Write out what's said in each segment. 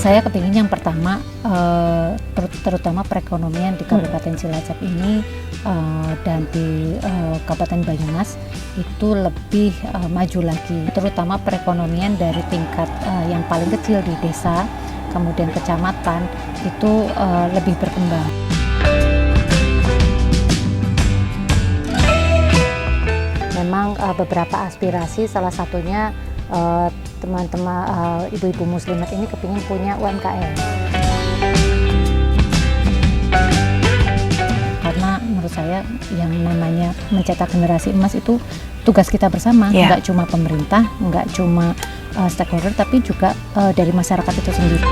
Saya kepingin yang pertama, terutama perekonomian di Kabupaten Cilacap ini dan di Kabupaten Banyumas itu lebih maju lagi, terutama perekonomian dari tingkat yang paling kecil di desa, kemudian kecamatan itu lebih berkembang. Memang beberapa aspirasi, salah satunya teman-teman ibu-ibu muslimat ini kepingin punya UMKM. Karena menurut saya yang namanya mencetak generasi emas itu tugas kita bersama, nggak cuma pemerintah, nggak cuma stakeholder, tapi juga dari masyarakat itu sendiri.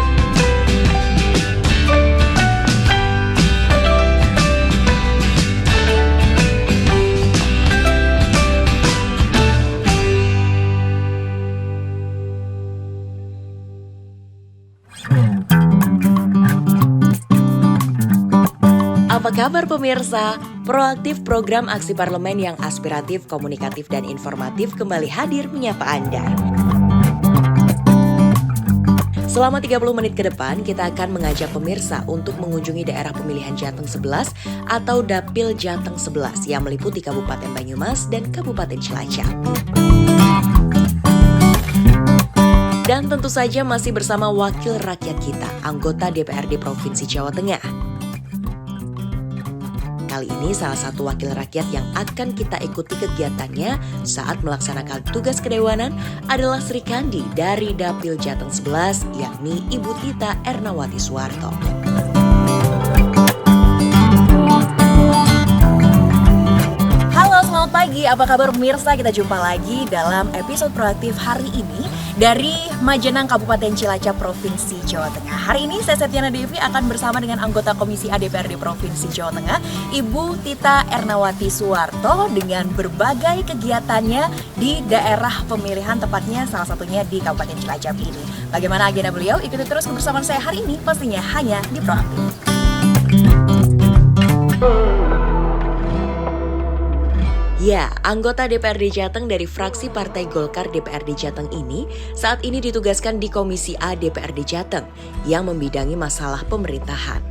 Apa kabar pemirsa? Proaktif program aksi parlemen yang aspiratif, komunikatif, dan informatif kembali hadir menyapa Anda. Selama 30 menit ke depan, kita akan mengajak pemirsa untuk mengunjungi daerah pemilihan Jateng 11 atau Dapil Jateng 11 yang meliputi Kabupaten Banyumas dan Kabupaten Cilacap. Dan tentu saja masih bersama wakil rakyat kita, anggota DPRD Provinsi Jawa Tengah. Kali ini salah satu wakil rakyat yang akan kita ikuti kegiatannya saat melaksanakan tugas kedewanan adalah Sri Kandi dari Dapil Jateng 11, yakni Ibu Tita Ernawati Suwarto. Halo, selamat pagi. Apa kabar pemirsa? Kita jumpa lagi dalam episode proaktif hari ini dari Majenang Kabupaten Cilacap Provinsi Jawa Tengah. Hari ini saya Septiana Devi akan bersama dengan anggota Komisi A DPRD Provinsi Jawa Tengah, Ibu Tita Ernawati Suwarto, dengan berbagai kegiatannya di daerah pemilihan, tepatnya salah satunya di Kabupaten Cilacap ini. Bagaimana agenda beliau? Ikuti terus kebersamaan saya hari ini, pastinya hanya di Proaktif. Ya, anggota DPRD Jateng dari fraksi Partai Golkar DPRD Jateng ini saat ini ditugaskan di Komisi A DPRD Jateng yang membidangi masalah pemerintahan.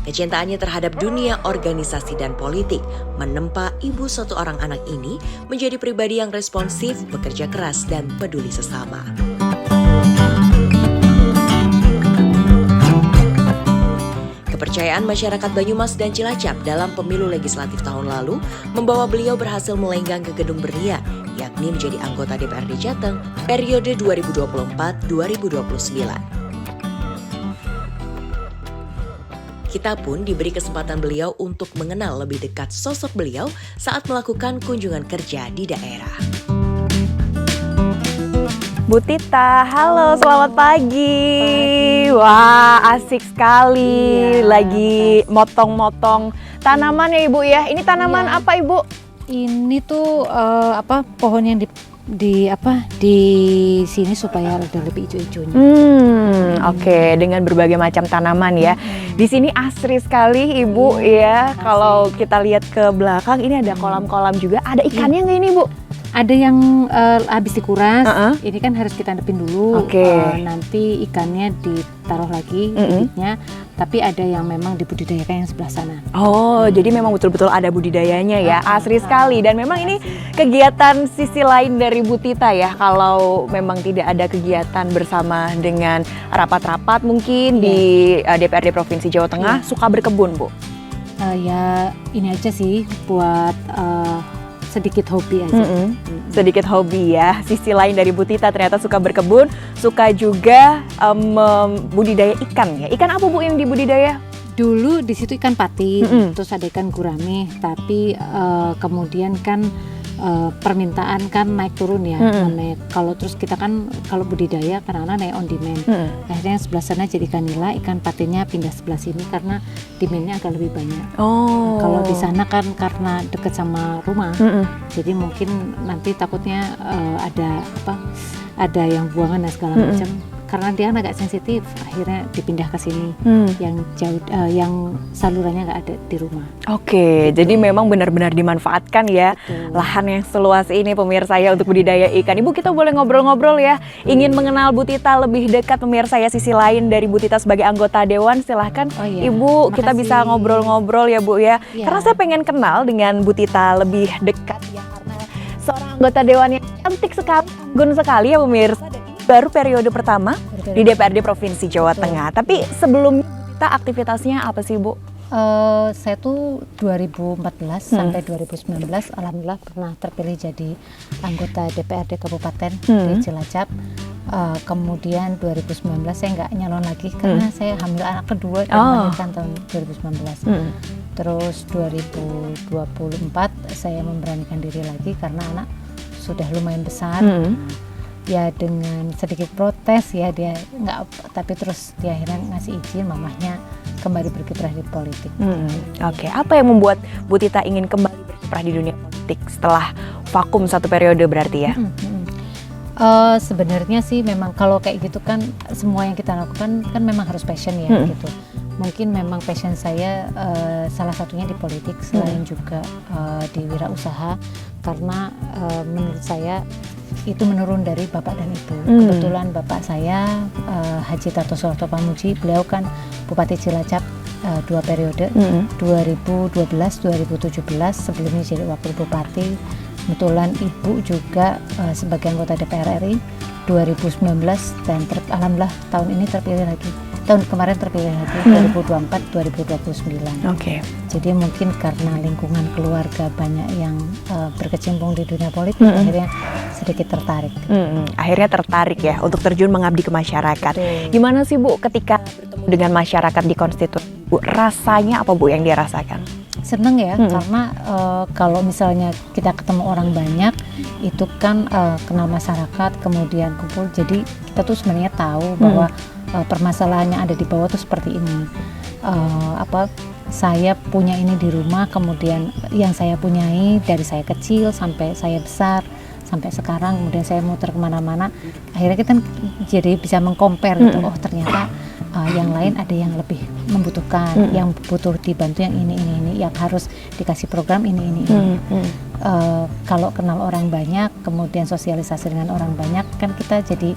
Kecintaannya terhadap dunia organisasi dan politik menempa ibu satu orang anak ini menjadi pribadi yang responsif, bekerja keras, dan peduli sesama. Kepercayaan masyarakat Banyumas dan Cilacap dalam pemilu legislatif tahun lalu membawa beliau berhasil melenggang ke Gedung Berlian, yakni menjadi anggota DPRD Jateng periode 2024-2029. Kita pun diberi kesempatan beliau untuk mengenal lebih dekat sosok beliau saat melakukan kunjungan kerja di daerah. Bu Tita, halo, selamat pagi. Wah, asik sekali. Iya, lagi motong-motong tanaman ya Ibu ya. Ini tanaman apa Ibu? Ini tuh pohon yang di sini supaya ada lebih hijau-hijaunya. Oke, dengan berbagai macam tanaman ya. Di sini asri sekali Ibu ya. Kalau kita lihat ke belakang ini ada kolam-kolam juga. Ada ikannya nggak ini Bu? Ada yang habis dikuras, ini kan harus kita hadapin dulu. Nanti ikannya ditaruh lagi bibitnya, tapi ada yang memang dibudidayakan yang sebelah sana. Oh, jadi memang betul-betul ada budidayanya ya, asri sekali. Dan memang ini kegiatan sisi lain dari Bu Tita ya, kalau memang tidak ada kegiatan bersama dengan rapat-rapat mungkin di DPRD Provinsi Jawa Tengah, suka berkebun Bu? Ya ini aja sih buat sedikit hobi aja. Sedikit hobi ya. Sisi lain dari Bu Tita ternyata suka berkebun, suka juga budidaya ikan ya. Ikan apa Bu yang dibudidaya? Dulu di situ ikan patin, terus ada ikan gurame, tapi kemudian kan permintaan kan naik turun ya. Kalau terus kita kan kalau budidaya karena naik on demand. Akhirnya sebelah sana jadi ikan nila, ikan patinnya pindah sebelah sini karena demandnya agak lebih banyak. Kalau di sana kan karena dekat sama rumah, jadi mungkin nanti takutnya ada yang buangan dan segala macam. karena dia agak sensitif, akhirnya dipindah ke sini yang jauh, yang salurannya nggak ada di rumah. Oke, jadi memang benar-benar dimanfaatkan ya. Betul. Lahan yang seluas ini pemirsa ya untuk budidaya ikan. Ibu, kita boleh ngobrol-ngobrol ya. Ingin mengenal Bu Tita lebih dekat pemirsa ya, sisi lain dari Bu Tita sebagai anggota dewan. Silahkan Ibu, kita bisa ngobrol-ngobrol ya Bu ya. Karena saya pengen kenal dengan Bu Tita lebih dekat ya, karena seorang anggota dewan yang cantik sekali, anggun sekali ya pemirsa. Dan ini baru periode pertama di DPRD Provinsi Jawa Tengah. Tapi sebelumnya Bu Tita aktivitasnya apa sih Bu? Saya tuh 2014 sampai 2019 alhamdulillah pernah terpilih jadi anggota DPRD Kabupaten di Cilacap. Kemudian 2019 saya nggak nyalon lagi karena saya hamil anak kedua dan melahirkan tahun 2019. Terus 2024 saya memberanikan diri lagi karena anak sudah lumayan besar. Ya dengan sedikit protes ya dia nggak, tapi terus dia akhirnya ngasih izin mamahnya kembali berkiprah di politik. Oke, apa yang membuat Bu Tita ingin kembali berkiprah di dunia politik setelah vakum satu periode berarti ya? Sebenarnya sih memang kalau kayak gitu kan semua yang kita lakukan kan memang harus passion ya gitu. Mungkin memang passion saya salah satunya di politik, selain juga di wirausaha, karena menurut saya itu menurun dari bapak dan ibu. Kebetulan bapak saya Haji Tarto Suharto Pamuji, beliau kan Bupati Cilacap 2 periode, 2012-2017 sebelumnya jadi wakil bupati. Kebetulan ibu juga sebagai anggota DPR RI 2019 dan alhamdulillah tahun ini terpilih lagi. Tahun kemarin terpilih lagi 2024-2029. Oke. Jadi mungkin karena lingkungan keluarga banyak yang berkecimpung di dunia politik, akhirnya sedikit tertarik. Akhirnya tertarik ya untuk terjun mengabdi ke masyarakat. Betul. Gimana sih Bu ketika bertemu dengan masyarakat di konstitusi Bu? Rasanya apa Bu yang dia rasakan? Seneng ya, karena kalau misalnya kita ketemu orang banyak, itu kan kenal masyarakat, kemudian kumpul, jadi kita tuh sebenarnya tahu bahwa permasalahan yang ada di bawah tuh seperti ini. Saya punya ini di rumah, kemudian yang saya punyai dari saya kecil sampai saya besar, sampai sekarang, kemudian saya muter kemana-mana, akhirnya kita jadi bisa mengcompare gitu, oh ternyata yang lain ada yang lebih membutuhkan, yang butuh dibantu yang ini, yang harus dikasih program ini. Kalau kenal orang banyak, kemudian sosialisasi dengan orang banyak, kan kita jadi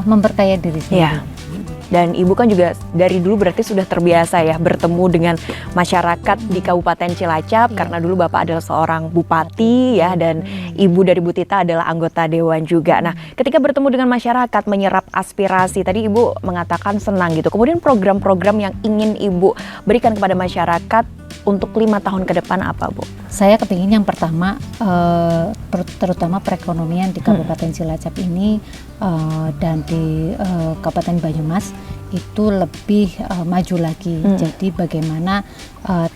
memperkaya diri sendiri. Dan Ibu kan juga dari dulu berarti sudah terbiasa ya bertemu dengan masyarakat di Kabupaten Cilacap, karena dulu Bapak adalah seorang bupati ya, dan Ibu dari Bu Tita adalah anggota dewan juga. Nah, ketika bertemu dengan masyarakat, menyerap aspirasi, tadi Ibu mengatakan senang gitu. Kemudian program-program yang ingin Ibu berikan kepada masyarakat untuk 5 tahun ke depan apa Bu? Saya kepingin yang pertama terutama perekonomian di Kabupaten Cilacap ini dan di Kabupaten Banyumas itu lebih maju lagi. Jadi bagaimana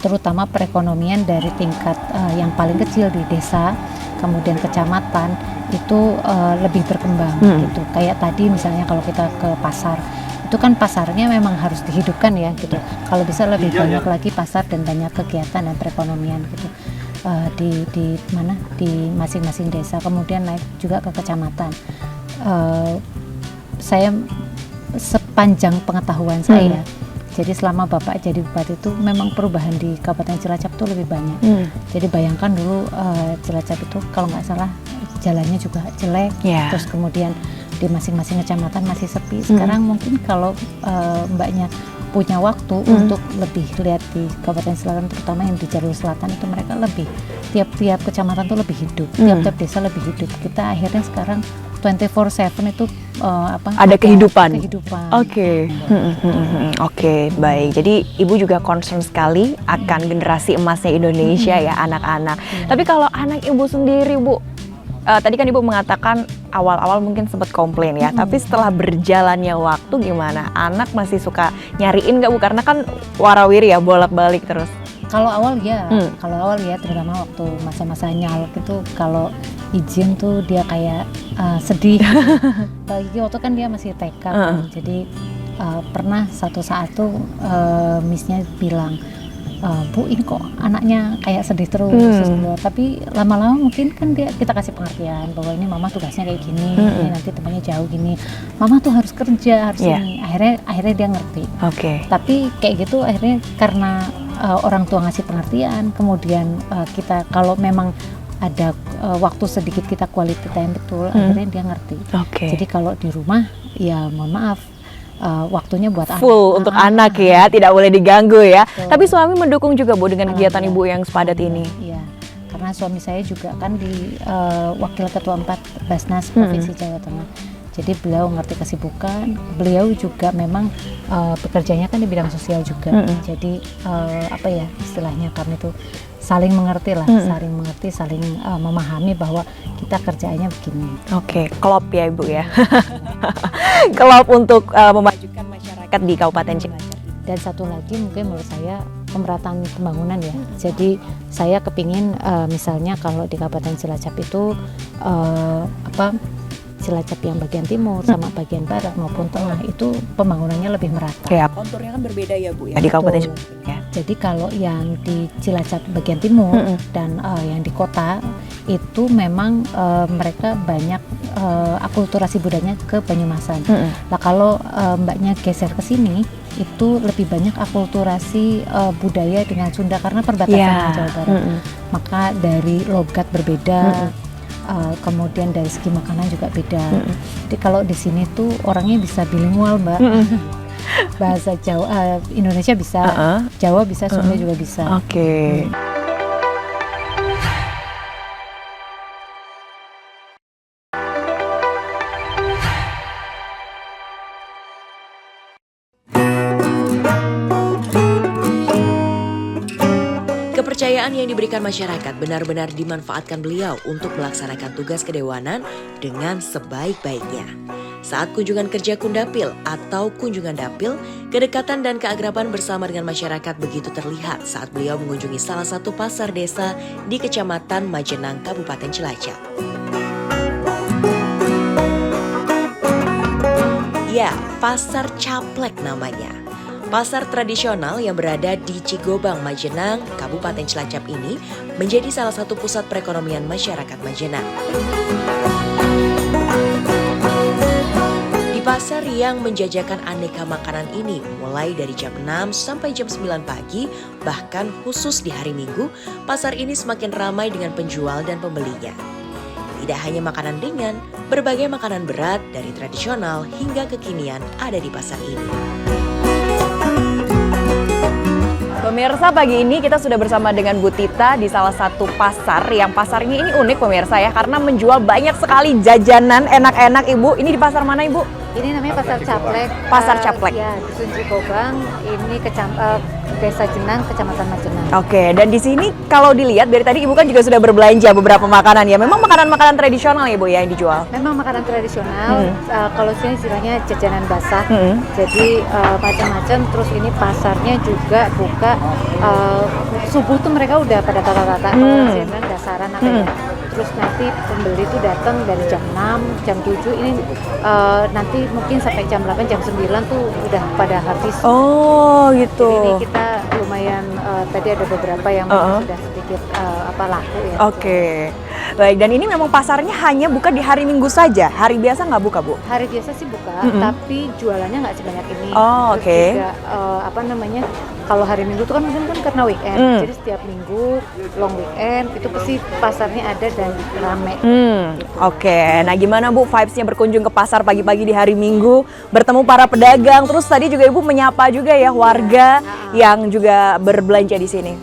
terutama perekonomian dari tingkat yang paling kecil di desa, kemudian kecamatan itu lebih berkembang gitu. Kayak tadi misalnya kalau kita ke pasar, itu kan pasarnya memang harus dihidupkan ya gitu. Kalau bisa lebih banyak lagi pasar dan banyak kegiatan dan perekonomian gitu di mana di masing-masing desa. Kemudian naik juga ke kecamatan. Saya sepanjang pengetahuan saya, jadi selama Bapak jadi bupati itu memang perubahan di Kabupaten Cilacap itu lebih banyak. Jadi bayangkan dulu Cilacap itu kalau nggak salah jalannya juga jelek, terus kemudian di masing-masing kecamatan masih sepi. Sekarang mungkin kalau mbaknya punya waktu untuk lebih lihat di Kabupaten Selatan, terutama yang di jalur selatan itu mereka lebih, tiap-tiap kecamatan tuh lebih hidup, tiap-tiap desa lebih hidup. Kita akhirnya sekarang 24/7 itu ada kehidupan. Oke. Oke, baik. Jadi Ibu juga concern sekali akan generasi emasnya Indonesia ya, anak-anak. Tapi kalau anak Ibu sendiri Bu, tadi kan Ibu mengatakan awal-awal mungkin sempat komplain ya, tapi setelah berjalannya waktu gimana? Anak masih suka nyariin nggak Bu? Karena kan warawiri ya, bolak-balik terus. Kalau awal ya, terutama waktu masa-masa nyalek itu kalau izin tuh dia kayak sedih. Apalagi waktu kan dia masih TK, jadi pernah satu saat tuh missnya bilang, Bu ini kok anaknya kayak sedih terus keluar. Tapi lama-lama mungkin kan kita kasih pengertian bahwa ini mama tugasnya kayak gini, ini nanti temannya jauh gini, mama tuh harus kerja, harus ini. Akhirnya dia ngerti. Tapi kayak gitu akhirnya karena orang tua ngasih pengertian, kemudian kita kalau memang ada waktu sedikit kita quality time betul, akhirnya dia ngerti. Jadi kalau di rumah ya mohon maaf, waktunya buat full untuk anak ya, tidak boleh diganggu ya. Betul. Tapi suami mendukung juga Bu dengan kegiatan Ibu yang sepadat ini. Iya, karena suami saya juga kan di Wakil Ketua 4 Basnas Provinsi Jawa Tengah. Jadi beliau ngerti kesibukan, beliau juga memang bekerjanya kan di bidang sosial juga. Jadi apa ya istilahnya kami tuh saling mengerti lah, saling memahami bahwa kita kerjanya begini. Klop ya Ibu ya. Klop untuk memajukan masyarakat di Kabupaten Cilacap. Dan satu lagi mungkin menurut saya pemerataan pembangunan ya. Jadi saya kepingin misalnya kalau di Kabupaten Cilacap itu Cilacap yang bagian timur sama bagian barat maupun tengah itu pembangunannya lebih merata. Konturnya kan berbeda ya Bu ya. Di Kabupaten Cilacap ya. Jadi kalau yang di Cilacap bagian timur dan yang di kota itu memang mereka banyak akulturasi budayanya ke Banyumasan. Nah kalau mbaknya geser ke sini itu lebih banyak akulturasi budaya dengan Sunda karena perbatasan dengan Jawa Barat. Maka dari logat berbeda. Kemudian dari segi makanan juga beda. Jadi kalau di sini tuh orangnya bisa bilingual Mbak. Bahasa Jawa, Indonesia bisa, Jawa bisa, Sunda juga bisa. Kepercayaan yang diberikan masyarakat benar-benar dimanfaatkan beliau untuk melaksanakan tugas kedewanan dengan sebaik-baiknya. Saat kunjungan kerja Kundapil atau kunjungan dapil, kedekatan dan keakraban bersama dengan masyarakat begitu terlihat saat beliau mengunjungi salah satu pasar desa di Kecamatan Majenang, Kabupaten Cilacap. Ya, Pasar Caplek namanya. Pasar tradisional yang berada di Cigobang, Majenang, Kabupaten Cilacap ini menjadi salah satu pusat perekonomian masyarakat Majenang. Di pasar yang menjajakan aneka makanan ini mulai dari jam 6 sampai jam 9 pagi, bahkan khusus di hari Minggu, pasar ini semakin ramai dengan penjual dan pembelinya. Tidak hanya makanan ringan, berbagai makanan berat dari tradisional hingga kekinian ada di pasar ini. Pemirsa, pagi ini kita sudah bersama dengan Bu Tita di salah satu pasar yang pasarnya ini unik pemirsa ya, karena menjual banyak sekali jajanan enak-enak Ibu. Ini di pasar mana Ibu? Ini namanya Pasar Caplek. Pasar Caplek. Ya, Dusun Cigobang, ini Desa Jenang, Kecamatan Majenang. Dan di sini kalau dilihat dari tadi Ibu kan juga sudah berbelanja beberapa makanan ya. Memang makanan-makanan tradisional ya Bu ya yang dijual? Memang makanan tradisional, kalau sini istilahnya jajanan basah. Jadi macam-macam, terus ini pasarnya juga buka subuh tuh mereka udah pada tata-tata. Saya bilang dasaran apa ya. Terus nanti pembeli itu datang dari jam 6, jam 7, ini nanti mungkin sampai jam 8, jam 9 tuh udah pada habis. Gitu. Jadi ini kita lumayan, tadi ada beberapa yang sudah sedikit laku ya. Baik, dan ini memang pasarnya hanya buka di hari Minggu saja? Hari biasa nggak buka Bu? Hari biasa sih buka, tapi jualannya nggak sebanyak ini. Terus juga kalau hari Minggu itu kan mungkin karena weekend, jadi setiap minggu long weekend itu pasti pasarnya ada dan rame. Nah gimana Bu vibes-nya berkunjung ke pasar pagi-pagi di hari Minggu, bertemu para pedagang, terus tadi juga Ibu menyapa juga ya warga yang juga berbelanja di sini?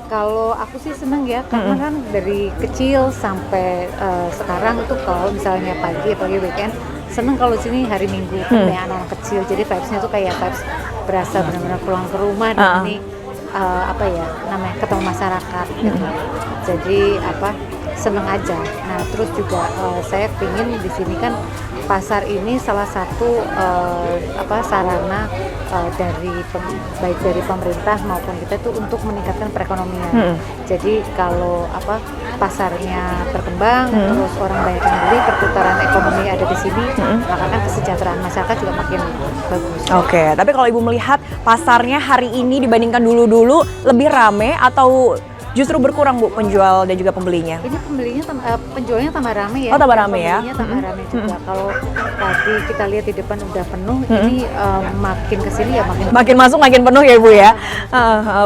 Kalau aku sih seneng ya, karena kan dari kecil sampai sekarang itu kalau misalnya pagi weekend, seneng kalau sini hari Minggu kan banyak anak-anak kecil, jadi vibes-nya tuh kayak vibes berasa benar-benar pulang ke rumah dan ini ketemu masyarakat gitu. Jadi seneng aja. Nah terus juga saya pingin di sini kan pasar ini salah satu sarana baik dari pemerintah maupun kita itu untuk meningkatkan perekonomian. Jadi kalau pasarnya berkembang, terus orang banyak yang beli, perputaran ekonomi ada di sini, maka kan kesejahteraan masyarakat juga makin bagus. Oke, tapi kalau Ibu melihat pasarnya hari ini dibandingkan dulu-dulu lebih rame atau justru berkurang Bu penjual dan juga pembelinya? Ini penjualnya tambah rame ya. Oh, tambah rame ya? Pembelinya tambah rame juga. Kalau tadi kita lihat di depan udah penuh, ini makin kesini ya makin masuk makin penuh ya Bu ya.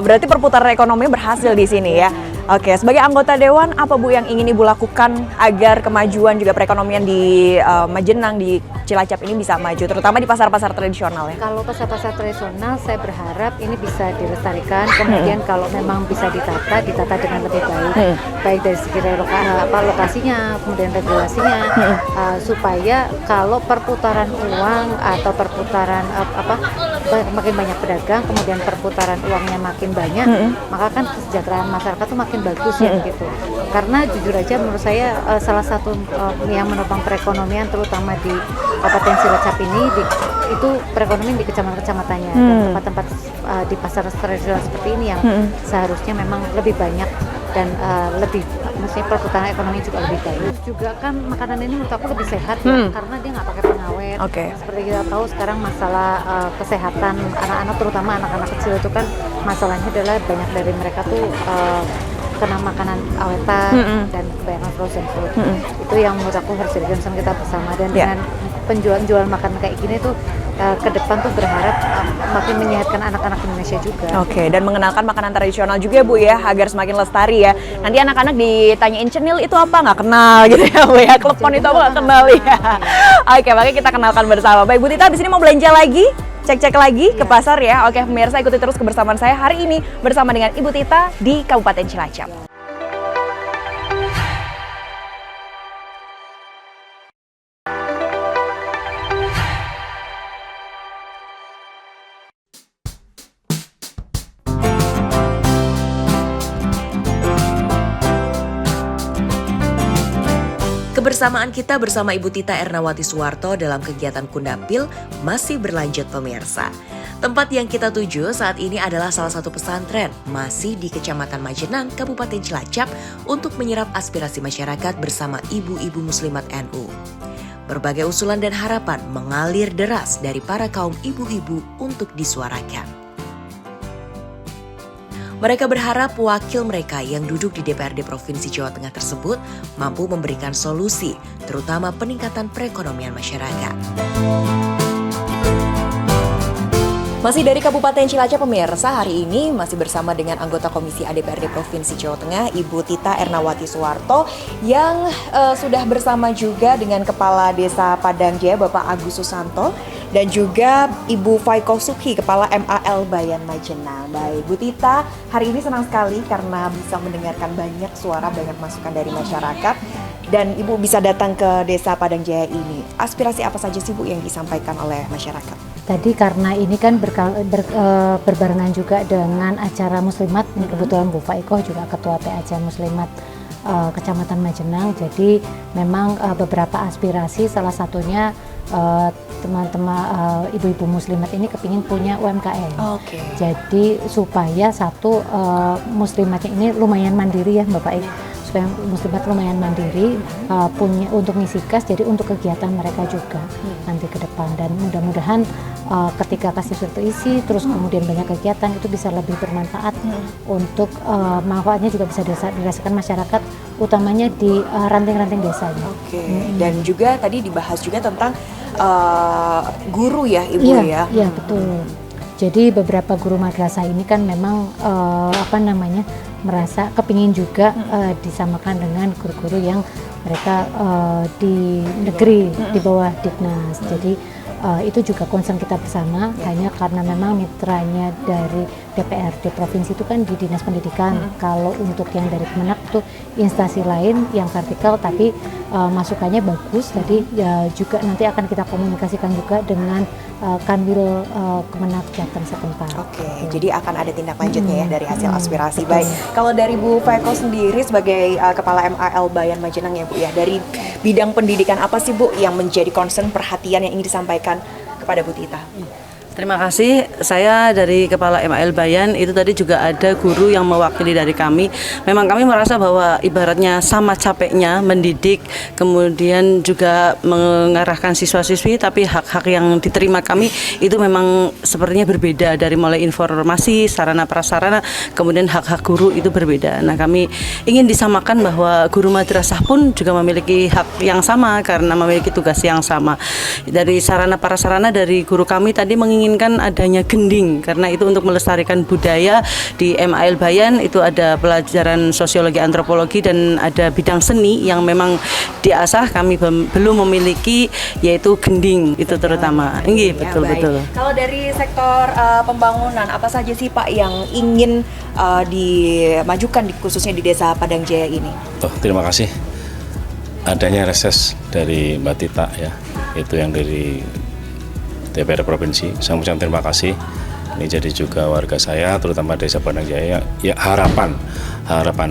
Berarti perputaran ekonomi berhasil di sini ya. Oke, sebagai anggota Dewan, apa Bu yang ingin Ibu lakukan agar kemajuan juga perekonomian di Majenang, di Cilacap ini bisa maju, terutama di pasar-pasar tradisional ya? Kalau pasar-pasar tradisional, saya berharap ini bisa dilestarikan, kemudian kalau memang bisa ditata dengan lebih baik, baik dari segi lokasinya, kemudian regulasinya, supaya kalau perputaran uang atau perputaran makin banyak pedagang, kemudian perputaran uangnya makin banyak, maka kan kesejahteraan masyarakat tuh makin bagus ya gitu. Karena jujur aja menurut saya salah satu yang menopang perekonomian terutama di Kabupaten Cilacap ini itu perekonomian di kecamatan-kecamatannya dan tempat-tempat di pasar tradisional seperti ini yang seharusnya memang lebih banyak dan maksudnya perputaran ekonomi juga lebih baik. Terus juga kan makanan ini menurut aku lebih sehat ya, karena dia nggak pakai pengawet. Seperti kita tahu sekarang masalah kesehatan anak-anak, terutama anak-anak kecil itu kan masalahnya adalah banyak dari mereka tuh kena makanan awetan dan kebanyakan frozen food. Itu yang menurut aku harus jadi concern kita bersama, dan dengan penjualan makanan kayak gini tuh ke depan tuh berharap makin menyehatkan anak-anak Indonesia juga. Oke, dan mengenalkan makanan tradisional juga ya Bu ya, agar semakin lestari ya. Nanti anak-anak ditanyain cenil itu apa, nggak kenal gitu ya Bu ya, klepon itu apa nggak kenal ya. Oke, makanya kita kenalkan bersama. Baik Bu Tita, abis ini mau belanja lagi? Cek-cek lagi ke pasar ya. Oke, pemirsa ikuti terus kebersamaan saya hari ini bersama dengan Ibu Tita di Kabupaten Cilacap. Kebersamaan kita bersama Ibu Tita Ernawati Suwarto dalam kegiatan Kundapil masih berlanjut pemirsa. Tempat yang kita tuju saat ini adalah salah satu pesantren masih di Kecamatan Majenang, Kabupaten Cilacap untuk menyerap aspirasi masyarakat bersama ibu-ibu muslimat NU. Berbagai usulan dan harapan mengalir deras dari para kaum ibu-ibu untuk disuarakan. Mereka berharap wakil mereka yang duduk di DPRD Provinsi Jawa Tengah tersebut mampu memberikan solusi, terutama peningkatan perekonomian masyarakat. Masih dari Kabupaten Cilacap pemirsa, hari ini masih bersama dengan anggota Komisi A DPRD Provinsi Jawa Tengah, Ibu Tita Ernawati Suwarto, yang sudah bersama juga dengan Kepala Desa Padang Jaya, Bapak Agus Susanto, dan juga Ibu Faiko Subhi, Kepala MAL Bayan Majenang. Baik, Bu Tita, hari ini senang sekali karena bisa mendengarkan banyak suara, banyak masukan dari masyarakat, dan Ibu bisa datang ke Desa Padang Jaya ini. Aspirasi apa saja sih Bu yang disampaikan oleh masyarakat? Tadi karena ini kan berbarengan juga dengan acara Muslimat, kebetulan Bu Faiko juga Ketua PAJ Muslimat Kecamatan Majenang, jadi memang beberapa aspirasi, salah satunya teman-teman ibu-ibu muslimat ini kepingin punya UMKM. Jadi supaya satu muslimatnya ini lumayan mandiri ya Bapak Ibu, supaya muslimat lumayan mandiri, punya untuk ngisi kas, jadi untuk kegiatan mereka juga nanti ke depan, dan mudah-mudahan ketika kasih surat isi terus kemudian banyak kegiatan itu bisa lebih bermanfaat untuk manfaatnya juga bisa dirasakan masyarakat, utamanya di ranting-ranting desanya. Dan juga tadi dibahas juga tentang guru ya Ibu ya. Iya betul. Jadi beberapa guru madrasah ini kan memang merasa kepingin juga disamakan dengan guru-guru yang mereka di negeri di bawah Dignas. Jadi itu juga concern kita bersama, hanya karena memang mitranya dari DPRD provinsi itu kan di Dinas Pendidikan. Kalau untuk yang dari Kemenak itu instansi lain yang vertikal, tapi masukannya bagus. Jadi juga nanti akan kita komunikasikan juga dengan Kanwil Kemenak Jateng setempat. Oke, jadi akan ada tindak lanjutnya ya dari hasil aspirasi. Baik, kalau dari Bu Faiko sendiri sebagai Kepala MAL Bayan Majenang ya Bu ya, dari bidang pendidikan apa sih Bu yang menjadi concern perhatian yang ingin disampaikan kepada Bu Tita? Terima kasih. Saya dari Kepala MAL Bayan, itu tadi juga ada guru yang mewakili dari kami. Memang kami merasa bahwa ibaratnya sama capeknya mendidik, kemudian juga mengarahkan siswa-siswi, tapi hak-hak yang diterima kami itu memang sepertinya berbeda, dari mulai informasi, sarana prasarana, kemudian hak-hak guru itu berbeda. Nah, kami ingin disamakan bahwa guru madrasah pun juga memiliki hak yang sama karena memiliki tugas yang sama. Dari sarana prasarana dari guru kami tadi menginginkan adanya gending, karena itu untuk melestarikan budaya. Di MAL Bayan itu ada pelajaran sosiologi, antropologi, dan ada bidang seni yang memang diasah. Kami belum memiliki, yaitu gending itu terutama. Nggih, betul-betul. Kalau dari sektor pembangunan, apa saja sih Pak yang ingin dimajukan khususnya di Desa Padang Jaya ini? Terima kasih. Adanya reses dari Mbak Tita ya, itu yang dari DPR Provinsi. Saya mengucapkan terima kasih. Ini jadi juga warga saya, terutama Desa Padang Jaya. Ya, harapan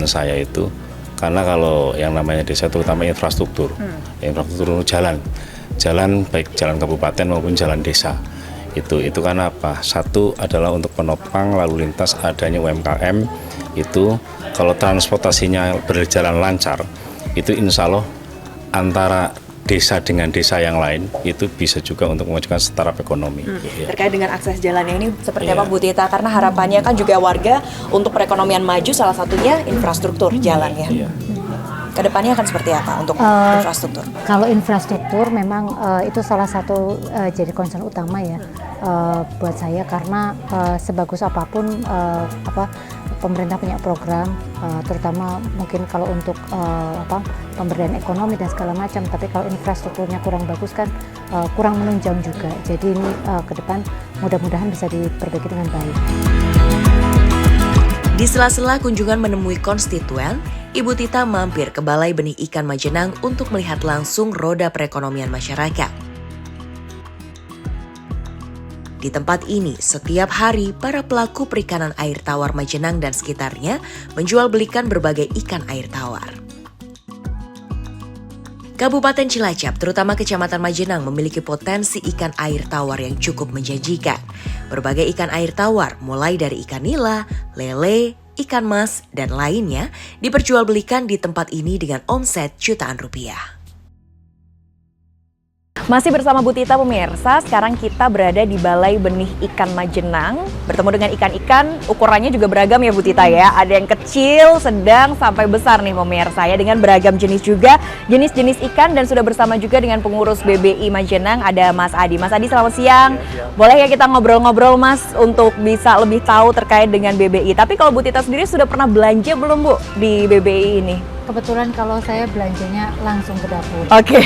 saya itu, karena kalau yang namanya desa terutama infrastruktur, infrastruktur jalan baik jalan kabupaten maupun jalan desa. Itu kan apa? Satu adalah untuk penopang lalu lintas adanya UMKM. Itu kalau transportasinya berjalan lancar, itu insya Allah antara desa dengan desa yang lain itu bisa juga untuk memajukan startup ekonomi. Ya. Terkait dengan akses jalannya ini seperti apa Bu Tita? Karena harapannya kan juga warga untuk perekonomian maju, salah satunya infrastruktur jalan ya. Kedepannya akan seperti apa untuk infrastruktur? Kalau infrastruktur memang itu salah satu jadi concern utama ya buat saya, karena sebagus apapun pemerintah punya program, terutama mungkin kalau untuk pemberdayaan ekonomi dan segala macam, tapi kalau infrastrukturnya kurang bagus kan kurang menunjang juga. Jadi ini ke depan mudah-mudahan bisa diperbaiki dengan baik. Di sela-sela kunjungan menemui konstituen, Ibu Tita mampir ke Balai Benih Ikan Majenang untuk melihat langsung roda perekonomian masyarakat. Di tempat ini, setiap hari para pelaku perikanan air tawar Majenang dan sekitarnya menjual belikan berbagai ikan air tawar. Kabupaten Cilacap, terutama Kecamatan Majenang, memiliki potensi ikan air tawar yang cukup menjanjikan. Berbagai ikan air tawar, mulai dari ikan nila, lele, ikan mas, dan lainnya, diperjualbelikan di tempat ini dengan omset jutaan rupiah. Masih bersama Bu Tita pemirsa, sekarang kita berada di Balai Benih Ikan Majenang, bertemu dengan ikan-ikan, ukurannya juga beragam ya Bu Tita ya, ada yang kecil, sedang, sampai besar nih pemirsa ya, dengan beragam jenis juga, jenis-jenis ikan, dan sudah bersama juga dengan pengurus BBI Majenang, ada Mas Adi. Mas Adi, selamat siang. Boleh ya kita ngobrol-ngobrol Mas, untuk bisa lebih tahu terkait dengan BBI. Tapi kalau Bu Tita sendiri sudah pernah belanja belum Bu di BBI ini? Kebetulan kalau saya belanjanya langsung ke dapur. Oke,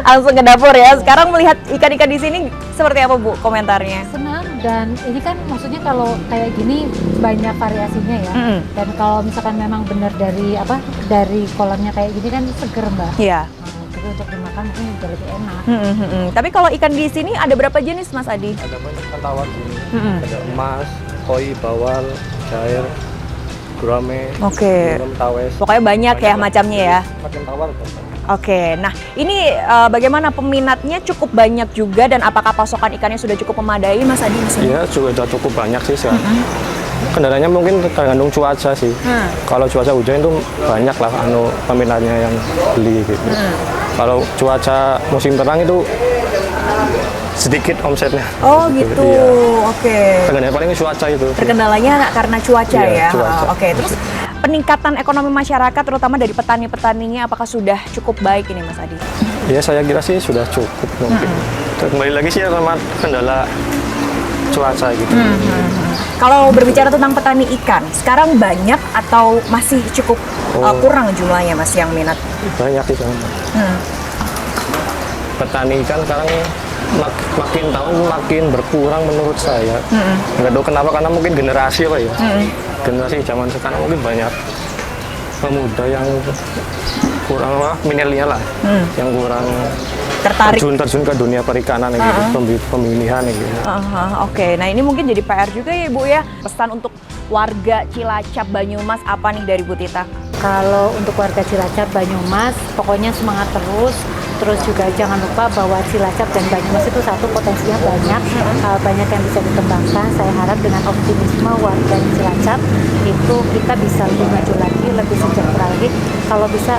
langsung ke dapur ya. Sekarang melihat ikan-ikan di sini seperti apa Bu komentarnya? Senang, dan ini kan maksudnya kalau kayak gini banyak variasinya ya. Dan kalau misalkan memang benar dari kolamnya kayak gini kan seger Mbak. Iya. Jadi untuk dimakan mungkin juga lebih enak. Tapi kalau ikan di sini ada berapa jenis Mas Adi? Ada banyak ikan tawar sini. Ada emas, koi, bawal, cair, gurame, tawes. Pokoknya banyak ya macamnya ya. Makin tawar. Oke, nah ini bagaimana peminatnya, cukup banyak juga, dan apakah pasokan ikannya sudah cukup memadai Mas Adi di sini? Iya, sudah cukup banyak sih sekarang. Kendalanya mungkin tergantung cuaca sih. Kalau cuaca hujan itu banyak lah peminatnya yang beli gitu. Kalau cuaca musim terang itu sedikit omsetnya. Oh gitu, iya. Oke. Terkendalanya paling cuaca itu. Terkendalanya karena cuaca Iya, ya. cuaca. Oke, terus peningkatan ekonomi masyarakat terutama dari petani-petaninya apakah sudah cukup baik ini Mas Adi? Ya saya kira sih sudah cukup mungkin. Kembali lagi sih sama kendala cuaca gitu. Kalau berbicara tentang petani ikan, sekarang banyak atau masih cukup kurang jumlahnya Mas yang minat? Banyak sih sekarang. Petani ikan sekarang makin tahun makin berkurang menurut saya. Nggak tahu kenapa, karena mungkin generasi apa ya. Generasi zaman sekarang mungkin banyak pemuda yang kurang milenial lah, yang kurang Tertarik. terjun ke dunia perikanan gitu, pemilihan gitu. Oke, nah ini mungkin jadi PR juga ya Ibu ya. Pesan untuk warga Cilacap Banyumas apa nih dari Bu Tita? Kalau untuk warga Cilacap Banyumas, pokoknya semangat terus juga jangan lupa bahwa Cilacap dan Banyumas itu satu potensinya banyak, banyak yang bisa dikembangkan. Saya harap dengan optimisme warga Cilacap itu kita bisa lebih maju lagi, lebih sejahtera lagi. Kalau bisa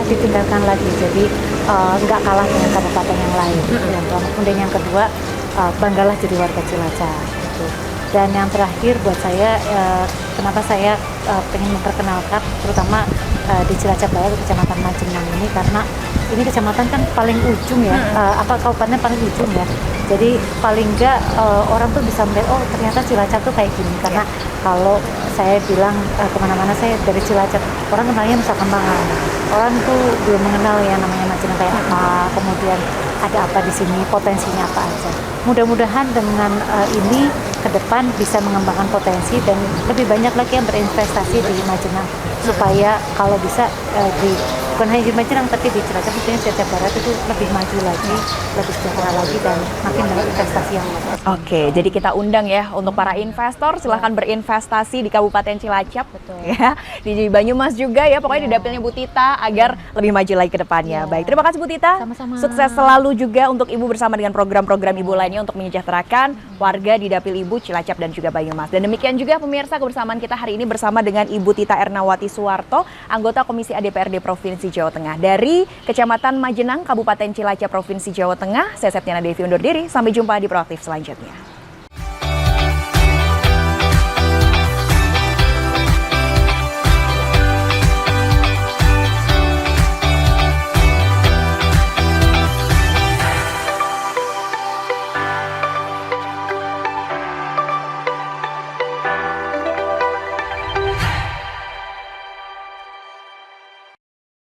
ditinggalkan lagi, jadi nggak kalah dengan kabupaten yang lain. Kemudian yang kedua, banggalah jadi warga Cilacap. Gitu. Dan yang terakhir buat saya, kenapa saya pengen memperkenalkan terutama di Cilacap Barat, Kecamatan Majenang ini, karena ini kecamatan kan paling ujung ya, kabupaten paling ujung ya. Jadi paling enggak orang tuh bisa melihat, oh ternyata Cilacap tuh kayak gini. Karena kalau saya bilang kemana-mana saya dari Cilacap, orang kenalnya Nusa Kambangan. Orang tuh belum mengenal ya namanya Majenang kayak apa, kemudian ada apa di sini, potensinya apa aja. Mudah-mudahan dengan ini ke depan bisa mengembangkan potensi dan lebih banyak lagi yang berinvestasi di Majenang, supaya kalau bisa bukan hanya di Majenang tapi di Cilacap, mungkin Cilacap Barat itu lebih maju lagi, lebih sejahtera lagi dan makin banyak investasi yang masuk. Oke, jadi kita undang ya untuk para investor, silahkan berinvestasi di Kabupaten Cilacap. Betul. Ya, di Banyumas juga ya, pokoknya didapilnya Bu Tita agar lebih maju lagi ke depannya. Baik, terima kasih Bu Tita. Sama-sama. Sukses selalu juga untuk Ibu bersama dengan program-program Ibu lainnya untuk menyejahterakan warga di Dapil Ibu Cilacap dan juga Banyumas. Dan demikian juga pemirsa kebersamaan kita hari ini bersama dengan Ibu Tita Ernawati Suwarto, anggota Komisi ADPRD Provinsi Jawa Tengah dari Kecamatan Majenang, Kabupaten Cilacap, Provinsi Jawa Tengah. Saya Septiana Devi undur diri, sampai jumpa di Proaktif selanjutnya.